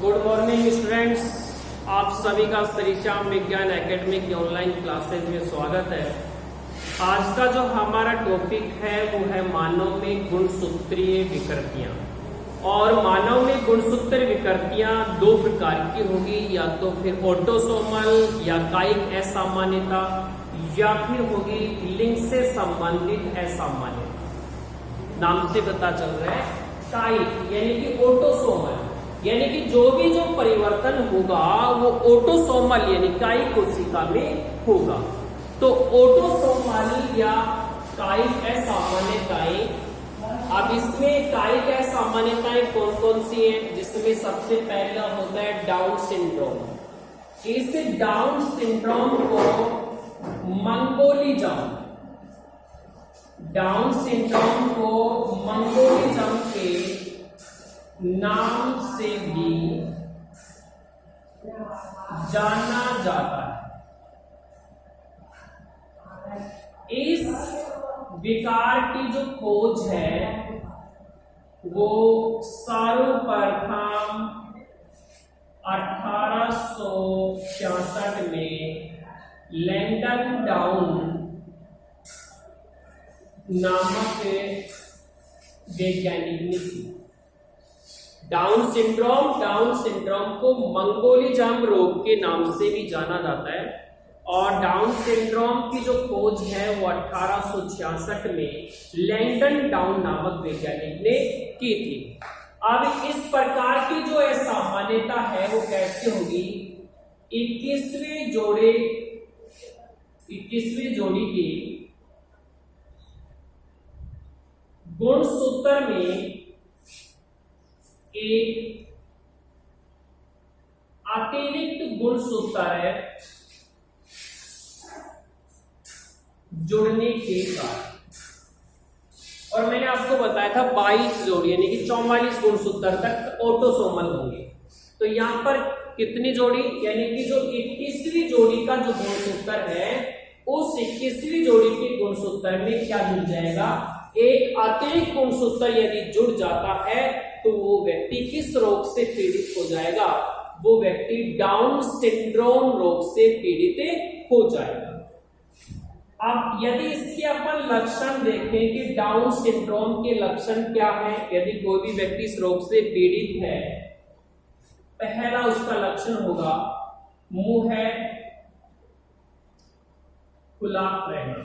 Good morning students, आप सभी का श्रीश्याम विज्ञान एकेडमी की ऑनलाइन क्लासेज में स्वागत है। आज का जो हमारा टॉपिक है वो है मानव में गुणसूत्रीय विकृतियां। और मानव में गुणसूत्र विकृतियां दो प्रकार की होगी, या तो फिर ऑटोसोमल या कायिक असामान्यता, या फिर होगी लिंग से संबंधित असामान्यता। नाम से पता चल रहा है कायिक यानी कि ऑटोसोमल, यानी कि जो परिवर्तन होगा वो ऑटोसोमल यानी कायिक कोशिका में होगा। तो ऑटोसोमल या कायिक असामान्यताएं, अब इसमें कायिक असामान्यताएं कौन कौन सी हैं, जिसमें सबसे पहला होता है डाउन सिंड्रोम। इस डाउन सिंड्रोम को मंगोलिज्म, डाउन सिंड्रोम को मंगोलिज्म के नाम से भी जाना जाता है। इस विकार की जो खोज है वो सर्वप्रथम 1866 में लैंगडन डाउन नामक वैज्ञानिक ने की। डाउन सिंड्रोम को मंगोलिज्म रोग के नाम से भी जाना जाता है। और डाउन सिंड्रोम की जो खोज है वो 1866 में लैंगडन डाउन नामक वैज्ञानिक ने की थी। अब इस प्रकार की जो असामान्यता है वो कैसे होगी, 21वीं जोड़ी के गुणसूत्र में एक अतिरिक्त गुणसूत्र जुड़ने के कारण, और मैंने आपको बताया था 22 जोड़ी यानी कि 44 गुणसूत्र तक ऑटोसोमल होंगे। तो यहां पर कितनी जोड़ी, यानी कि जो 21वीं जोड़ी का जो गुणसूत्र है उस 21वीं जोड़ी के गुणसूत्र में क्या जुड़ जाएगा, एक अतिरिक्त गुणसूत्र यदि जुड़ जाता है तो वो व्यक्ति किस रोग से पीड़ित हो जाएगा, वो व्यक्ति डाउन सिंड्रोम रोग से पीड़ित हो जाएगा। अब यदि इसके अपन लक्षण देखें कि डाउन सिंड्रोम के लक्षण क्या है, यदि कोई भी व्यक्ति इस रोग से पीड़ित है, पहला उसका लक्षण होगा मुंह है खुला रहना,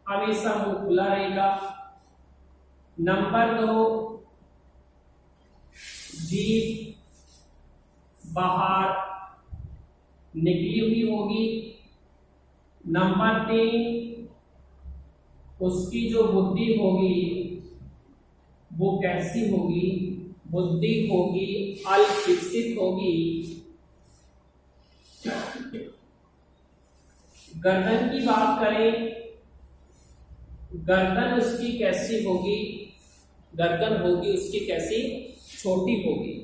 हमेशा मुंह खुला रहेगा। नंबर 2, जीभ बाहर निकली हुई होगी। नंबर 3, उसकी जो बुद्धि होगी वो कैसी होगी, बुद्धि होगी अल्प विकसित होगी। गर्दन की बात करें, गर्दन उसकी कैसी होगी, गर्दन होगी उसकी कैसी, छोटी होगी।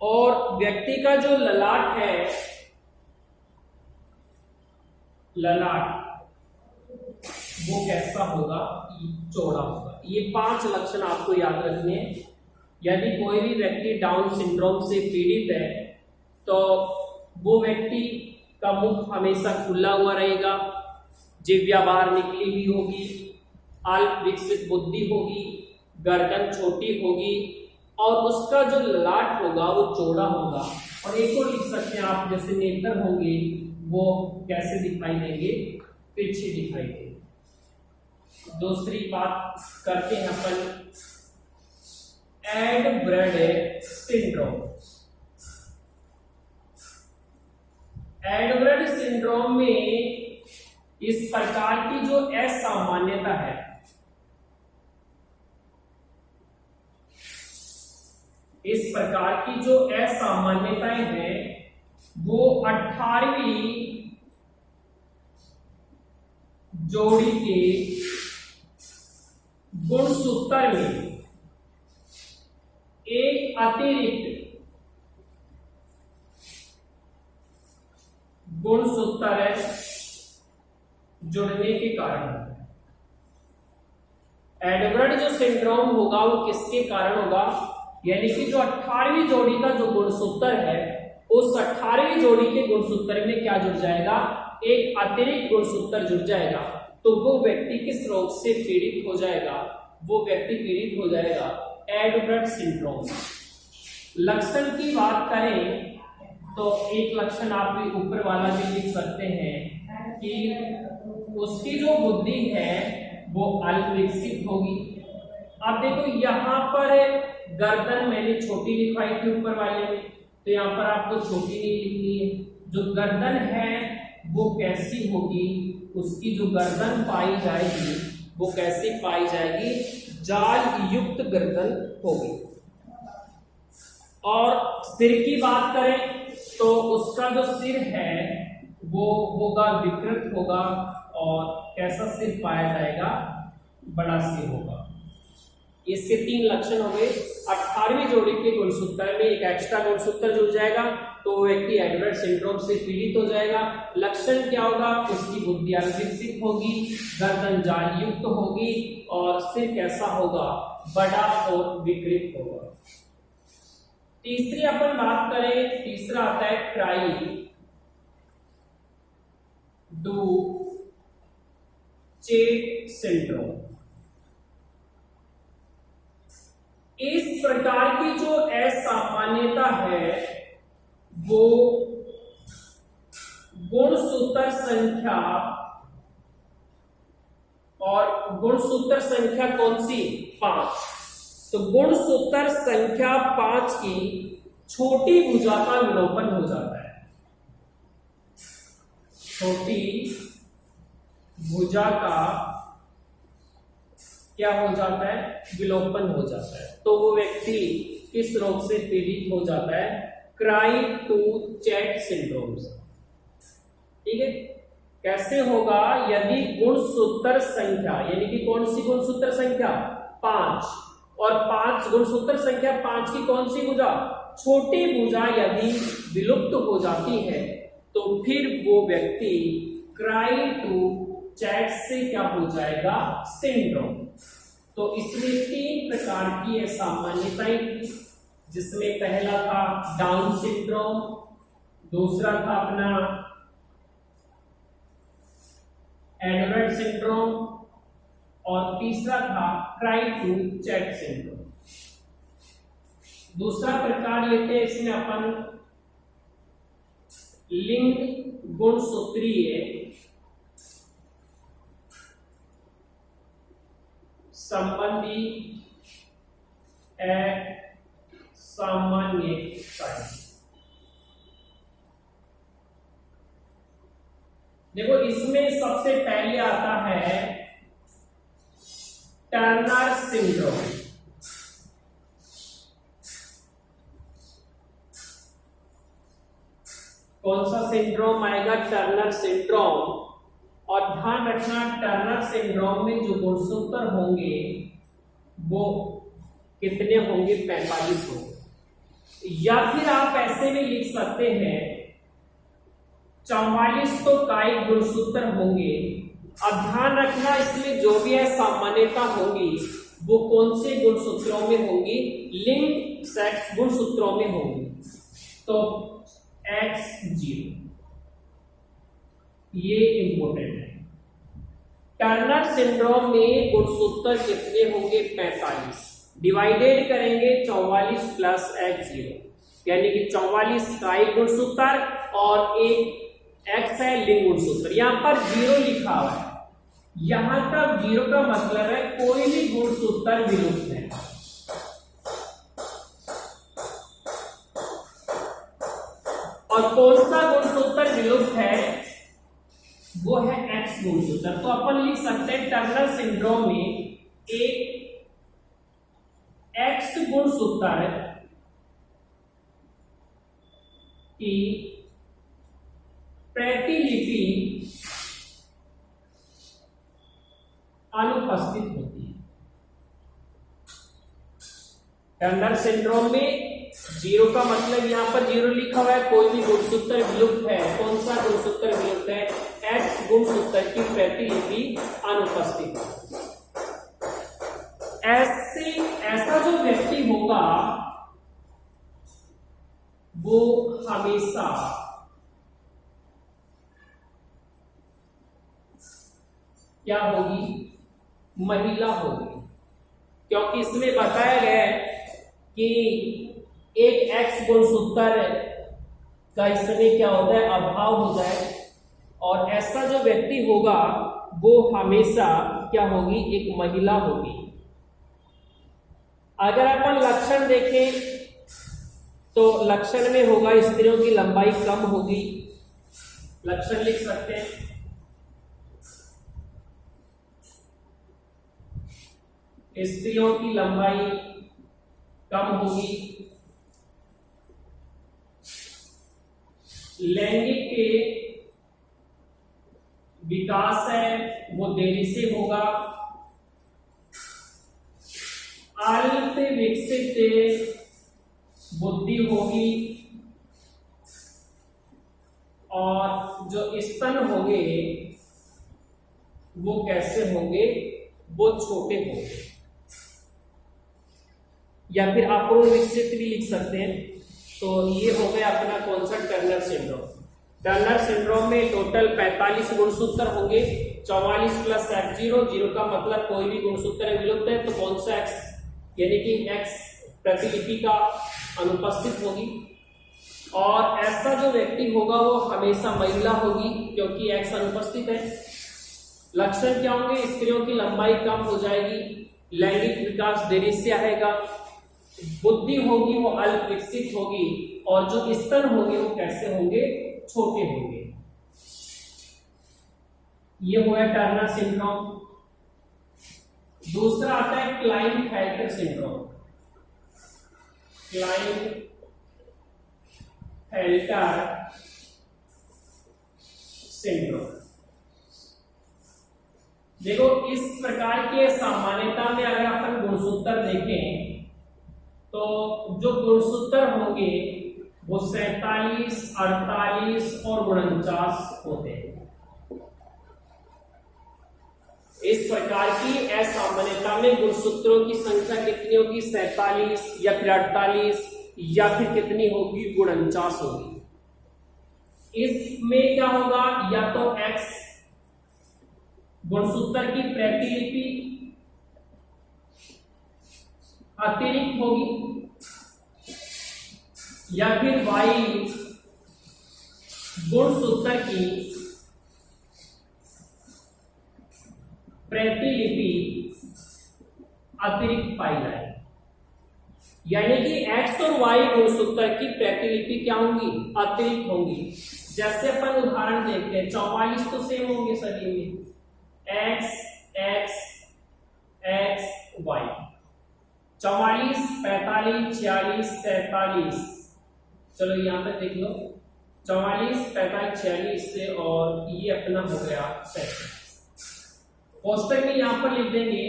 और व्यक्ति का जो ललाट है, ललाट वो कैसा होगा, चौड़ा होगा। ये 5 लक्षण आपको याद रखने हैं। यदि कोई भी व्यक्ति डाउन सिंड्रोम से पीड़ित है तो वो व्यक्ति का मुख हमेशा खुला हुआ रहेगा, जिह्वा बाहर निकली हुई होगी, अल्प विकसित बुद्धि होगी, गर्दन छोटी होगी, और उसका जो ललाट होगा वो चौड़ा होगा। और एक और लिख सकते हैं आप, जैसे नेत्र होंगे वो कैसे दिखाई देंगे, पीछे दिखाई देंगे। दूसरी बात करते हैं अपन एडब्रेड सिंड्रोम। एडब्रेड सिंड्रोम में इस प्रकार की जो असामान्यता है, इस प्रकार की जो असामान्यताएं हैं वो 18वीं जोड़ी के गुणसूत्र में एक अतिरिक्त गुणसूत्र जुड़ने के कारण एडवर्ड जो सिंड्रोम होगा वो किसके कारण होगा, यानी कि जो 18वीं जोड़ी का जो गुणसूत्र है उस 18वीं जोड़ी के गुणसूत्र में क्या जुड़ जाएगा, एक अतिरिक्त गुणसूत्र जुड़ जाएगा, तो वो व्यक्ति किस रोग से पीड़ित हो जाएगा, वो व्यक्ति पीड़ित हो जाएगा एडवर्ड सिंड्रोम। लक्षण की बात करें तो एक लक्षण आप भी ऊपर वाला भी लिख सकते हैं कि उसकी जो बुद्धि है वो अल्पविकसित होगी। अब देखो यहाँ पर गर्दन मैंने छोटी लिखवाई थी ऊपर वाले में, तो यहाँ पर आपको छोटी नहीं लिखनी है। जो गर्दन है वो कैसी होगी, उसकी जो गर्दन पाई जाएगी वो कैसी पाई जाएगी, जाल युक्त गर्दन होगी। और सिर की बात करें तो उसका जो सिर है वो होगा विकृत होगा, और कैसा सिर पाया जाएगा, बड़ा सिर होगा। इससे 3 लक्षण हो गए। 18वीं जोड़ी के गुणसूत्र में एक एक्स्ट्रा गुणसूत्र जुड़ जाएगा तो व्यक्ति एडवर्ड सिंड्रोम से पीड़ित हो जाएगा। लक्षण क्या होगा, उसकी बुद्धि अल्पविकसित होगी, गर्दन जाल युक्त होगी और सिर कैसा होगा, बड़ा और विकृत होगा। तीसरी अपन बात करें, तीसरा आता है क्राई डू चेट सिंड्रोम। इस प्रकार की जो असामान्यता है वो गुणसूत्र संख्या, और गुणसूत्र संख्या कौन सी, 5। तो गुणसूत्र संख्या 5 की छोटी भुजा का विलोपन हो जाता है। छोटी भुजा का क्या हो जाता है, विलोपन हो जाता है। तो वो व्यक्ति किस रोग से पीड़ित हो जाता है, क्राई टूथ चैट सिंड्रोम से। ठीक है, कैसे होगा, यदि गुणसूत्र संख्या, यानी कि कौन सी गुणसूत्र संख्या, 5, और 5 गुणसूत्र संख्या 5 की कौन सी भुजा, छोटी भुजा यदि विलुप्त हो जाती है तो फिर वो व्यक्ति क्राई टू चैट से क्या हो जाएगा, सिंड्रोम। तो इसमें 3 प्रकार की असामान्यताएं थी, जिसमें पहला था डाउन सिंड्रोम, दूसरा था अपना एडवर्ड सिंड्रोम, और तीसरा था क्राई टू चैट सिंड्रोम। दूसरा प्रकार लेते हैं इसमें अपन लिंग गुणसूत्रीय संबंधी असामान्यता। देखो इसमें सबसे पहले आता है टर्नर सिंड्रोम। कौन सा सिंड्रोम आएगा, टर्नर सिंड्रोम। और ध्यान रखना टर्नर सिंड्रोम में जो गुणसूत्र होंगे वो कितने होंगे, 45 होंगे। या फिर आप ऐसे में लिख सकते हैं 44 तो कायिक गुणसूत्र होंगे। अब ध्यान रखना इसमें जो भी है सामान्यता होगी वो कौन से गुणसूत्रों में होंगी, लिंग सेक्स गुणसूत्रों में होंगी। तो X0 ये इंपोर्टेंट है। टर्नर सिंड्रोम में गुणसूत्र कितने होंगे, 45। डिवाइडेड करेंगे 44 प्लस X0, यानी कि 44 कायिक गुणसूत्र और एक X है लिंग गुणसूत्र। यहां पर 0 लिखा हुआ है, यहां तक 0 का मतलब है कोई भी गुणसूत्र विलुप्त है। और कौन सा गुणसूत्र विलुप्त है, वो है X गुणसूत्र। तो अपन लिख सकते हैं टर्नर सिंड्रोम में एक X गुणसूत्र की प्रतिलिपि अनुपस्थित होती है। टर्नर सिंड्रोम में 0 का मतलब यहां पर 0 लिखा हुआ है, कोई भी गुणसूत्र विलुप्त है। कौन सा गुणसूत्र विलुप्त है, X गुणसूत्र की प्रतिलिपि अनुपस्थित। ऐसा जो व्यक्ति होगा वो हमेशा क्या होगी, महिला होगी, क्योंकि इसमें बताया गया है कि एक एक्स गुणसूत्र का इसमें क्या होता है, अभाव हो जाए, और ऐसा जो व्यक्ति होगा वो हमेशा क्या होगी, एक महिला होगी। अगर अपन लक्षण देखें तो लक्षण में होगा स्त्रियों की लंबाई कम होगी, लक्षण लिख सकते हैं। स्त्रियों की लंबाई कम होगी, लैंगिक के विकास है वो देरी से होगा, अल्प विकसित बुद्धि होगी, और जो स्तन होंगे वो कैसे होंगे, वो छोटे होंगे, या फिर अपूर्ण विकसित भी लिख सकते हैं। तो ये हो गया अपना कौन सा, टर्नर सिंड्रोम। टर्नर सिंड्रोम में टोटल 45 गुणसूत्र होंगे, 44 प्लस एक्स, 0 का मतलब कोई भी गुणसूत्र विलुप्त है, तो कौन सा एक्स, यानी कि एक्स प्रतिलिपि का अनुपस्थित होगी। और ऐसा जो व्यक्ति होगा वो हमेशा महिला होगी क्योंकि एक्स अनुपस्थित है। लक्षण क्या होंगे, स्त्रियों की लंबाई कम हो जाएगी, लैंगिक विकास देरी से आएगा, बुद्धि होगी वो अल्प विकसित होगी, और जो स्तन होंगे वो कैसे होंगे, छोटे होंगे। ये हुआ टर्नर सिंड्रोम। दूसरा आता है क्लाइनफेल्टर सिंड्रोम। क्लाइनफेल्टर सिंड्रोम, देखो इस प्रकार के सामान्यता में अगर अपन गुणसूत्र देखें तो जो गुणसूत्र होंगे वो 47, 48 और 49 होते हैं। इस प्रकार की असामान्यता में गुणसूत्रों की संख्या कितनी होगी, 47 या फिर 48 या फिर कितनी होगी, 49 होगी। इसमें क्या होगा, या तो एक्स गुणसूत्र की प्रतिलिपि अतिरिक्त होगी, या फिर वाई गुणसूत्र की प्रतिलिपि अतिरिक्त पाई जाए, यानी कि एक्स और वाई गुणसूत्र की प्रतिलिपि क्या होंगी, अतिरिक्त होंगी। जैसे अपन उदाहरण देखते हैं, 44 तो सेम होंगे सभी में, एक्स एक्स एक्स वाई, 44, 45, 46, 47, चलो यहां पे देख लो, 44, 45, 46 से, और ये अपना हो गया 47। कोष्टक में यहां पर लिख देंगे,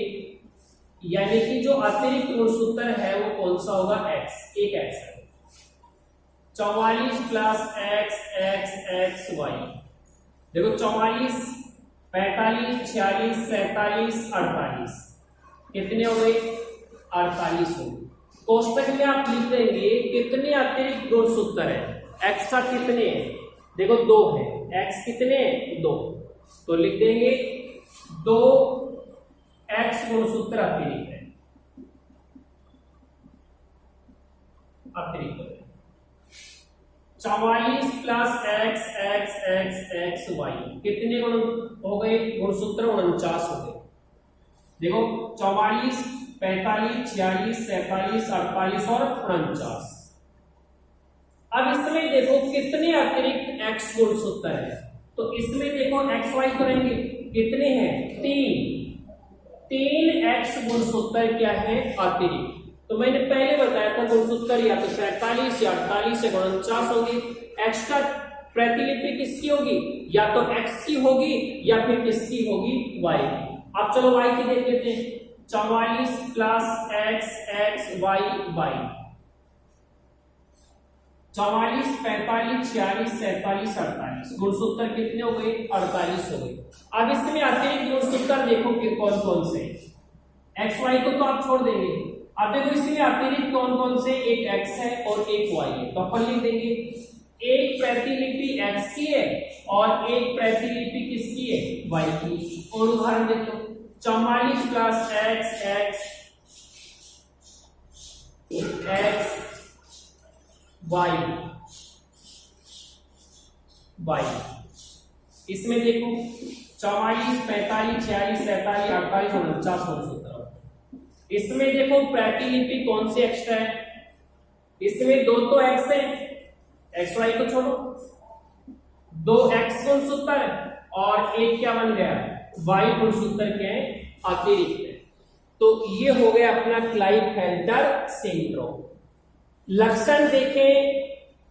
यानी कि जो अतिरिक्त गुणसूत्र है वो कौन सा होगा, एक्स, एक एक्स है, 44 plus X X X Y. देखो 44, 45, 46, 47, 48 कितने हो गए, 48 हो। कोष्टक में आप लिख देंगे कितने अतिरिक्त गुणसूत्र है, एक्स्ट्रा कितने हैं, देखो 2 है, एक्स कितने, 2, तो लिख देंगे 2 एक्स गुणसूत्र अतिरिक्त है, अतिरिक्त 44 plus X X X X Y कितने गुण हो गए, गुणसूत्र 49 हो गए। देखो 44, 45, 46, 47, 48 और 49। अब इसमें देखो कितने अतिरिक्त एक्स गुणसूत्र है, तो इसमें देखो एक्स वाई करेंगे कितने हैं, 3 एक्स गुणसूत्र क्या है, अतिरिक्त। तो मैंने पहले बताया था गुणसूत्र या तो 47 या 48 या 49 होगी। एक्स्ट्रा प्रतिलिपि किसकी होगी, या तो एक्स की होगी या फिर किसकी होगी, वाई की। अब चलो वाई की देख लेते हैं, 44 plus X X Y Y, 44, 45, 46, 47, 48 गुणसूत्र कितने हो गए, 48 हो गए। अब इसमें अतिरिक्त गुणसूत्र देखो कि कौन कौन से, एक्स वाई को तो आप छोड़ देंगे। अब देखो इसमें अतिरिक्त कौन कौन से, एक एक्स है और एक वाई है, तो अपन लिख देंगे एक प्रतिलिपि एक्स की है और एक प्रतिलिपि किसकी है, वाई की। और उदाहरण देखो 44 plus X X X Y Y, इसमें देखो 44 45 46 47 48 49 69। इसमें देखो प्रतिलिपि कौन सी एक्स्ट्रा है, इसमें दो तो एक्स है, एक्स वाई को छोड़ो, दो एक्स गुणसूत्र और एक क्या बन गया, वाई गुणसूत्र के अतिरिक्त है। तो ये हो गया अपना क्लाइनफेल्टर सिंड्रोम। लक्षण देखें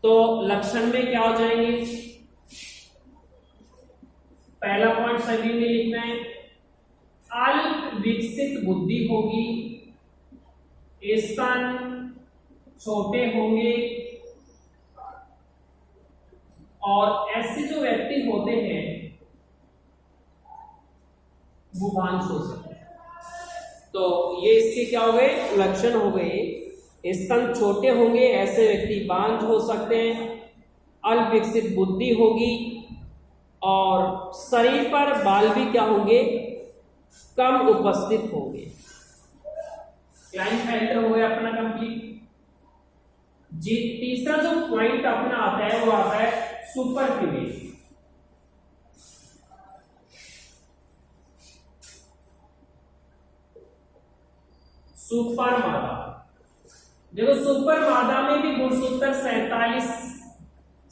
तो लक्षण में क्या हो जाएंगे, पहला पॉइंट सभी में लिखना है, अल्प विकसित बुद्धि होगी, स्तन छोटे होंगे और ऐसे जो व्यक्ति होते हैं वो बांझ हो सकते हैं। तो ये इसके क्या हो गए, लक्षण हो गए, स्तन छोटे होंगे, ऐसे व्यक्ति बांझ हो सकते हैं, अल्प विकसित बुद्धि होगी और शरीर पर बाल भी क्या होंगे, कम उपस्थित होंगे। क्लाइनफेल्टर हो गया अपना कंप्लीट। जी तीसरा जो पॉइंट अपना आता है वो आता है सुपर फीमेल। सुपर मादा, देखो सुपर मादा में भी गुणसूत्र 47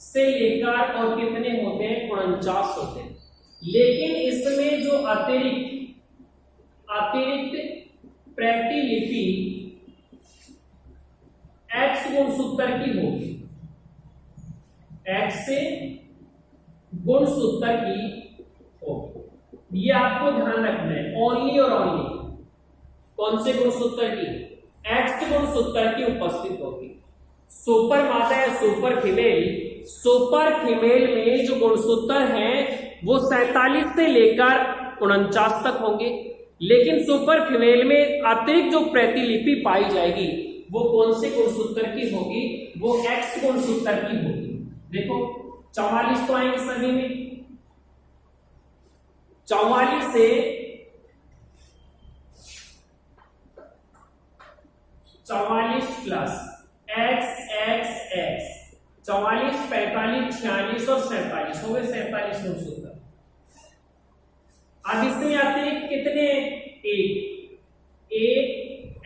से लेकर और कितने होते हैं, 49 होते हैं, लेकिन इसमें जो अतिरिक्त प्रतिलिपि एक्स गुणसूत्र की होगी, एक्स से गुणसूत्र की होगी, ये आपको ध्यान रखना है। ओनली और ओनली कौन से गुणसूत्र की, एक्स गुणसूत्र की उपस्थित होगी। सुपर मादा या सुपर फीमेल में जो गुणसूत्र हैं वो 47 से लेकर 49 तक होंगे, लेकिन सुपर फीमेल में अतिरिक्त जो प्रतिलिपि पाई जाएगी वो कौन से गुणसूत्र की होगी, वो एक्स गुणसूत्र की होगी। देखो 44 तो आएंगे सभी में, 44 से 44 प्लस एक्स एक्स एक्स 44 45 46 और 47 हो गए 47 गुणसूत्र। अब इसमें अतिरिक्त कितने, एक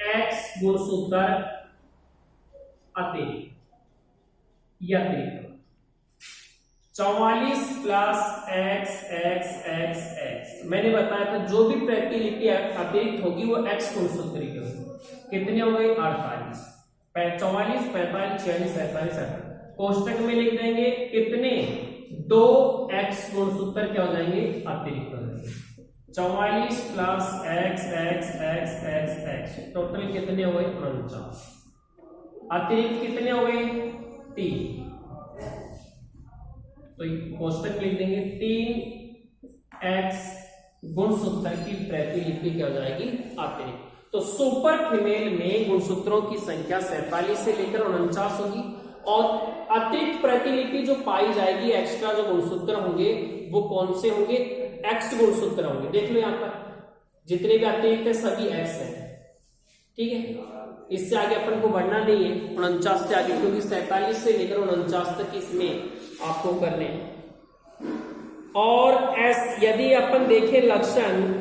एक्स गुणसूत्र अतिरिक्त, 44 plus X X X x, मैंने बताया था जो भी प्रतिलिपि अतिरिक्त होगी वो एक्स गुणसूत्र की होगी। कितने हो गए, 48, 44 45 46 47 कोष्टक में लिख देंगे कितने, दो एक्स गुणसूत्र क्या हो जाएंगे, अतिरिक्त हो जाएंगे। 44 plus X X X X x, total कितने हो गए, 49, अतिरिक्त कितने हो गए, 3, तो कोष्टक लिख देंगे 3 एक्स गुणसूत्र की प्रतिलिपि क्या हो जाएगी, अतिरिक्त। तो सुपर फीमेल में गुणसूत्रों की संख्या 47 से लेकर 49 होगी और अतिरिक्त प्रतिलिपि जो पाई जाएगी, एक्स्ट्रा जो गुणसूत्र होंगे वो कौन से होंगे, एक्स गुणसूत्र होंगे। देख लो यहाँ पर जितने भी अतिरिक्त है सभी एक्स है, ठीक है। इससे आगे अपन को बढ़ना नहीं है 49 से आगे, क्योंकि 47 से लेकर 49 तक इसमें आपको करने हैं। और यदि अपन देखें लक्षण,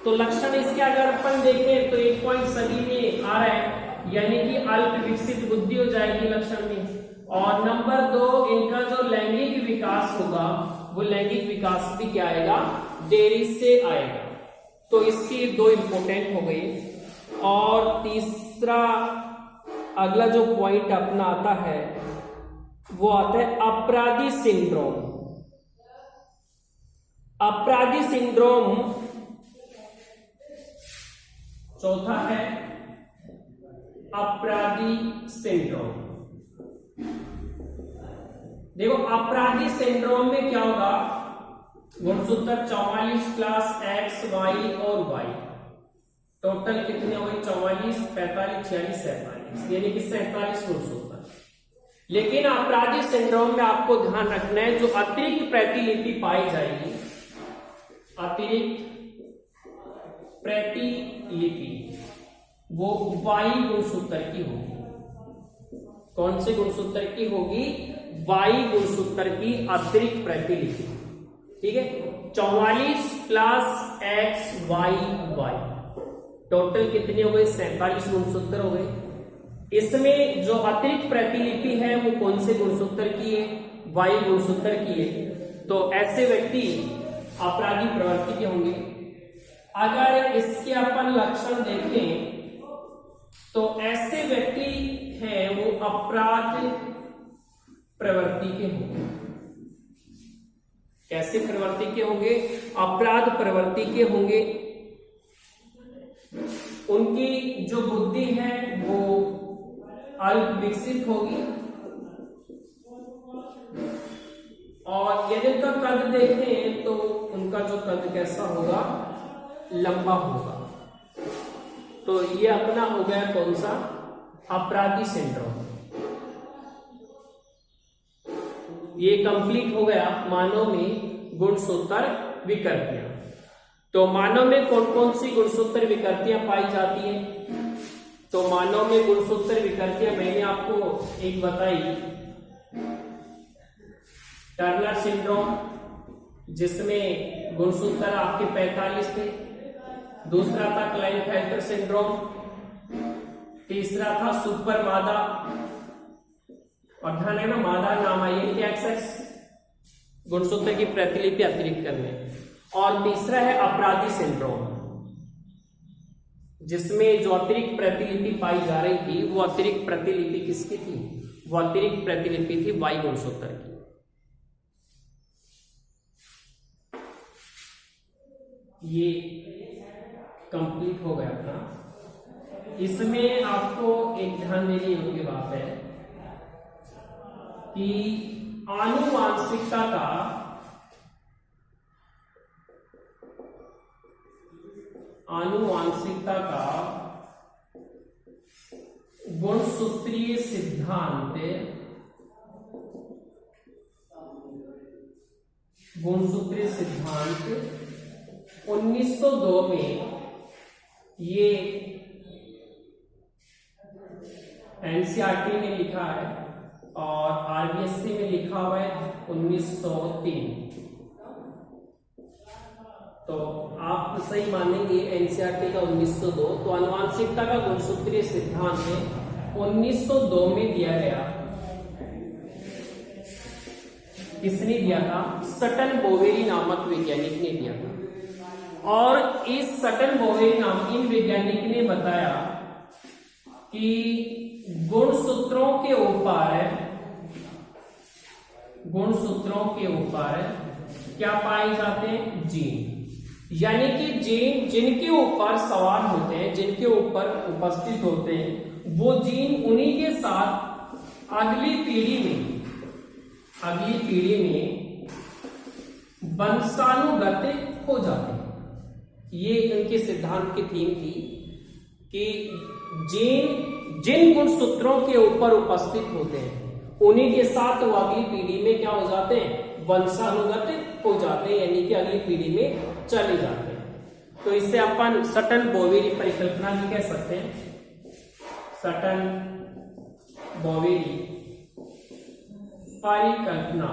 तो लक्षण इसके अगर अपन देखें तो एक पॉइंट सभी में आ रहा है, यानी कि अल्प विकसित बुद्धि हो जाएगी लक्षण में। और नंबर 2 इनका जो लैंगिक विकास होगा वो लैंगिक विकास भी क्या आएगा, देरी से आएगा। तो इसकी 2 इंपॉर्टेंट हो गई। और तीसरा अगला जो पॉइंट अपना आता है वो आता है अपराधी सिंड्रोम। अपराधी सिंड्रोम चौथा है अपराधी सिंड्रोम। देखो अपराधी सिंड्रोम में क्या होगा, गुणसूत्र 44 प्लस एक्स वाई और वाई, टोटल कितने हो गए? 44, 45, 46, 47, यानी कि 47 गुणसूत्र। लेकिन अपराधी सिंड्रोम में आपको ध्यान रखना है, जो अतिरिक्त प्रतिलिपि पाई जाएगी, अतिरिक्त प्रतिलिपि वो वाई गुणसूत्र की होगी। कौन से गुणसूत्र की होगी? वाई गुणसूत्र की अतिरिक्त प्रतिलिपि। ठीक है, 44 plus X Y Y, total कितने हो गए? 47 गुणसूत्र हो गए। इसमें जो अतिरिक्त प्रतिलिपि है वो कौन से गुणसूत्र की है? वाई गुणसूत्र की है। तो ऐसे व्यक्ति अपराधी प्रवृत्ति के होंगे। अगर इसके अपन लक्षण देखें तो ऐसे व्यक्ति हैं वो अपराध प्रवृत्ति के होंगे। कैसे प्रवृत्ति के होंगे? अपराध प्रवृत्ति के होंगे। उनकी जो बुद्धि है वो अल्प विकसित होगी, और यदि उनका कद देखें तो उनका जो कद कैसा होगा? लंबा होगा। तो ये अपना हो गया कौन सा? अपराधी सिंड्रोम। ये कंप्लीट हो गया मानव में गुणसूत्र विकृतियां। तो मानव में कौन कौन सी गुणसूत्र विकृतियां पाई जाती हैं? तो मानव में गुणसूत्र विकृतियां मैंने आपको एक बताई, टर्नर सिंड्रोम, जिसमें गुणसूत्र आपके 45 थे। दूसरा था क्लाइनफेल्टर सिंड्रोम, तीसरा था सुपर मादा, और ध्यान है ना, मादा नाम आई है एक्सेस गुणसूत्र की प्रतिलिपि अतिरिक्त करने। और तीसरा है अपराधी सिंड्रोम, जिसमें जो अतिरिक्त प्रतिलिपि पाई जा रही थी वो अतिरिक्त प्रतिलिपि किसकी थी? वो अतिरिक्त प्रतिलिपि थी वाई गुणसूत्र की। ये कंप्लीट हो गया अपना। इसमें आपको एक ध्यान देने योग्य बात है कि आनुवांशिकता का गुणसूत्रीय सिद्धांत 1902 में ये एनसीईआरटी में लिखा है, और आरबीएससी में लिखा हुआ है 1903। तो आप सही मानेंगे एनसीईआरटी का 1902, तो आनुवांशिकता का गुणसूत्रीय सिद्धांत है 1902 में दिया गया। किसने दिया था? सटन बोवेरी नामक वैज्ञानिक ने दिया था। और इस सटन बोवेरी नाम इन वैज्ञानिक ने बताया कि गुणसूत्रों के ऊपर क्या पाए जाते हैं? जीन। यानी कि जीन जिनके ऊपर सवार होते हैं, जिनके ऊपर उपस्थित होते हैं, वो जीन उन्हीं के साथ अगली पीढ़ी में वंशानुगत हो जाते हैं। ये उनके सिद्धांत की थीम थी कि जीन जिन गुणसूत्रों के ऊपर उपस्थित होते हैं उन्हीं के साथ वो अगली पीढ़ी में क्या हो जाते हैं? वंशानुगत हो जाते हैं, यानी कि अगली पीढ़ी में चले जाते हैं। तो इससे अपन सटन बोवेरी परिकल्पना भी कह सकते हैं, सटन बोवेरी परिकल्पना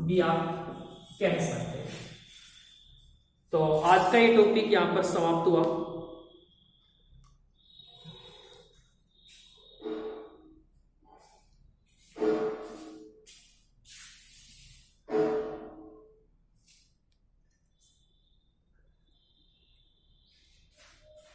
भी आप कह सकते हैं। तो आज का ये टॉपिक यहां पर समाप्त हुआ।